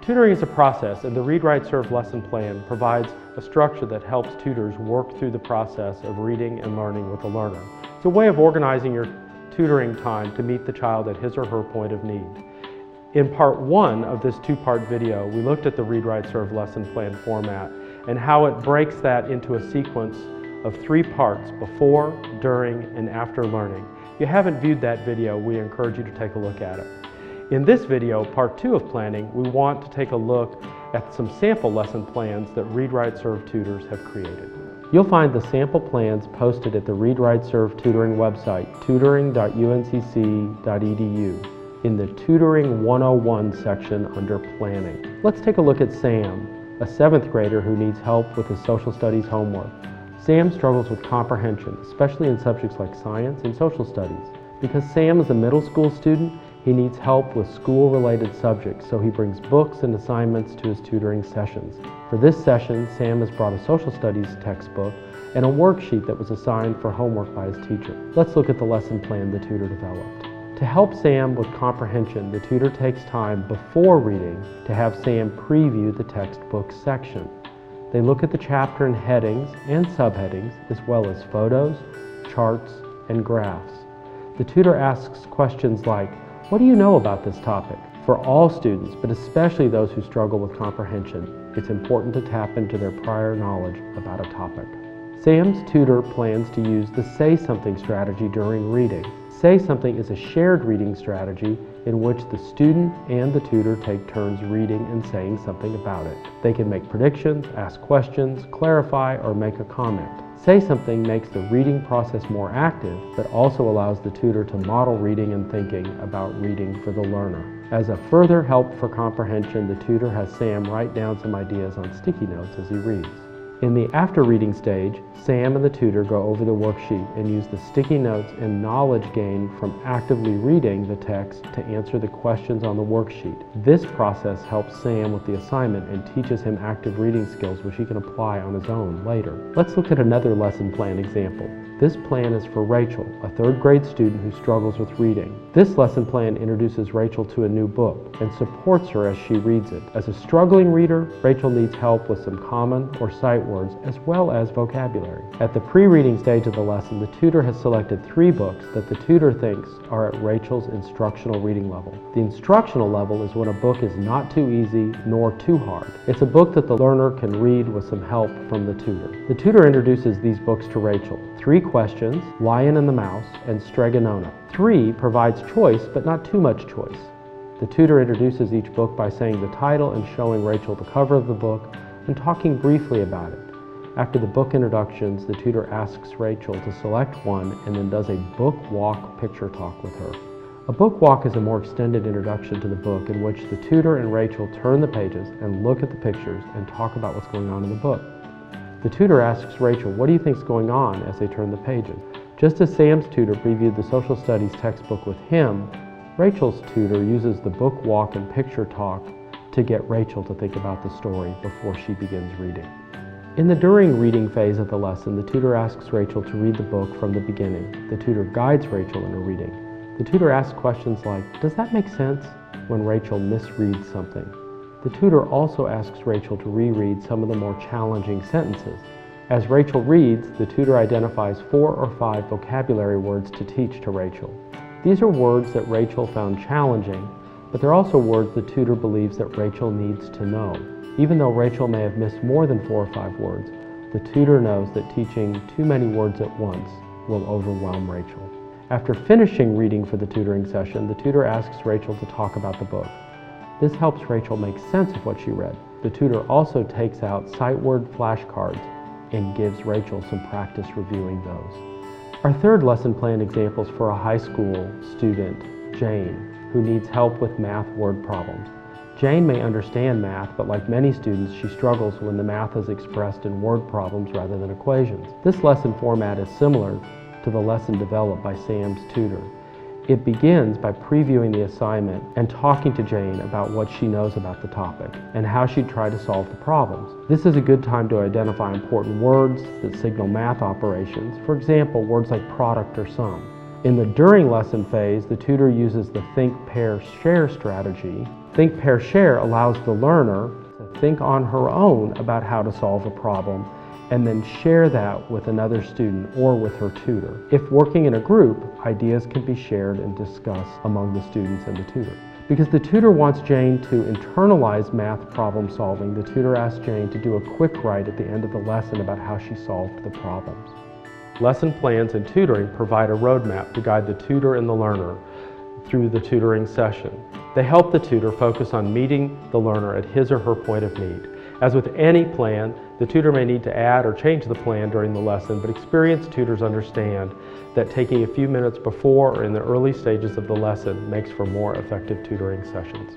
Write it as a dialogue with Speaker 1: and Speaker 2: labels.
Speaker 1: Tutoring is a process, and the Read, Write, Serve lesson plan provides a structure that helps tutors work through the process of reading and learning with the learner. It's a way of organizing your tutoring time to meet the child at his or her point of need. In part one of this two-part video, we looked at the Read, Write, Serve lesson plan format and how it breaks that into a sequence of 3 parts: before, during, and after learning. If you haven't viewed that video, we encourage you to take a look at it. In this video, part 2 of planning, we want to take a look at some sample lesson plans that Read, Write, Serve tutors have created. You'll find the sample plans posted at the Read, Write, Serve tutoring website, tutoring.uncc.edu, in the Tutoring 101 section under Planning. Let's take a look at Sam, a 7th grader who needs help with his social studies homework. Sam struggles with comprehension, especially in subjects like science and social studies. Because Sam is a middle school student, he needs help with school-related subjects, so he brings books and assignments to his tutoring sessions. For this session, Sam has brought a social studies textbook and a worksheet that was assigned for homework by his teacher. Let's look at the lesson plan the tutor developed. To help Sam with comprehension, the tutor takes time before reading to have Sam preview the textbook section. They look at the chapter and headings and subheadings, as well as photos, charts, and graphs. The tutor asks questions like, "What do you know about this topic?" For all students, but especially those who struggle with comprehension, it's important to tap into their prior knowledge about a topic. Sam's tutor plans to use the Say Something strategy during reading. Say Something is a shared reading strategy in which the student and the tutor take turns reading and saying something about it. They can make predictions, ask questions, clarify, or make a comment. Say Something makes the reading process more active, but also allows the tutor to model reading and thinking about reading for the learner. As a further help for comprehension, the tutor has Sam write down some ideas on sticky notes as he reads. In the after reading stage, Sam and the tutor go over the worksheet and use the sticky notes and knowledge gained from actively reading the text to answer the questions on the worksheet. This process helps Sam with the assignment and teaches him active reading skills which he can apply on his own later. Let's look at another lesson plan example. This plan is for Rachel, a 3rd grade student who struggles with reading. This lesson plan introduces Rachel to a new book and supports her as she reads it. As a struggling reader, Rachel needs help with some common or sight words as well as vocabulary. At the pre-reading stage of the lesson, the tutor has selected 3 books that the tutor thinks are at Rachel's instructional reading level. The instructional level is when a book is not too easy nor too hard. It's a book that the learner can read with some help from the tutor. The tutor introduces these books to Rachel. 3 questions, Lion and the Mouse, and Stregonona. 3 provides choice, but not too much choice. The tutor introduces each book by saying the title and showing Rachel the cover of the book and talking briefly about it. After the book introductions, the tutor asks Rachel to select one and then does a book walk picture talk with her. A book walk is a more extended introduction to the book in which the tutor and Rachel turn the pages and look at the pictures and talk about what's going on in the book. The tutor asks Rachel, "What do you think is going on?" as they turn the pages. Just as Sam's tutor previewed the social studies textbook with him, Rachel's tutor uses the book walk and picture talk to get Rachel to think about the story before she begins reading. In the during reading phase of the lesson, the tutor asks Rachel to read the book from the beginning. The tutor guides Rachel in her reading. The tutor asks questions like, "Does that make sense?" when Rachel misreads something. The tutor also asks Rachel to reread some of the more challenging sentences. As Rachel reads, the tutor identifies 4 or 5 vocabulary words to teach to Rachel. These are words that Rachel found challenging, but they're also words the tutor believes that Rachel needs to know. Even though Rachel may have missed more than 4 or 5 words, the tutor knows that teaching too many words at once will overwhelm Rachel. After finishing reading for the tutoring session, the tutor asks Rachel to talk about the book. This helps Rachel make sense of what she read. The tutor also takes out sight word flashcards and gives Rachel some practice reviewing those. Our 3rd lesson plan example is for a high school student, Jane, who needs help with math word problems. Jane may understand math, but like many students, she struggles when the math is expressed in word problems rather than equations. This lesson format is similar to the lesson developed by Sam's tutor. It begins by previewing the assignment and talking to Jane about what she knows about the topic and how she'd try to solve the problems. This is a good time to identify important words that signal math operations, for example, words like product or sum. In the during lesson phase, the tutor uses the think, pair, share strategy Think, Pair, Share allows the learner to think on her own about how to solve a problem and then share that with another student or with her tutor. If working in a group, ideas can be shared and discussed among the students and the tutor. Because the tutor wants Jane to internalize math problem solving, the tutor asks Jane to do a quick write at the end of the lesson about how she solved the problems. Lesson plans and tutoring provide a roadmap to guide the tutor and the learner through the tutoring session. They help the tutor focus on meeting the learner at his or her point of need. As with any plan, the tutor may need to add or change the plan during the lesson, but experienced tutors understand that taking a few minutes before or in the early stages of the lesson makes for more effective tutoring sessions.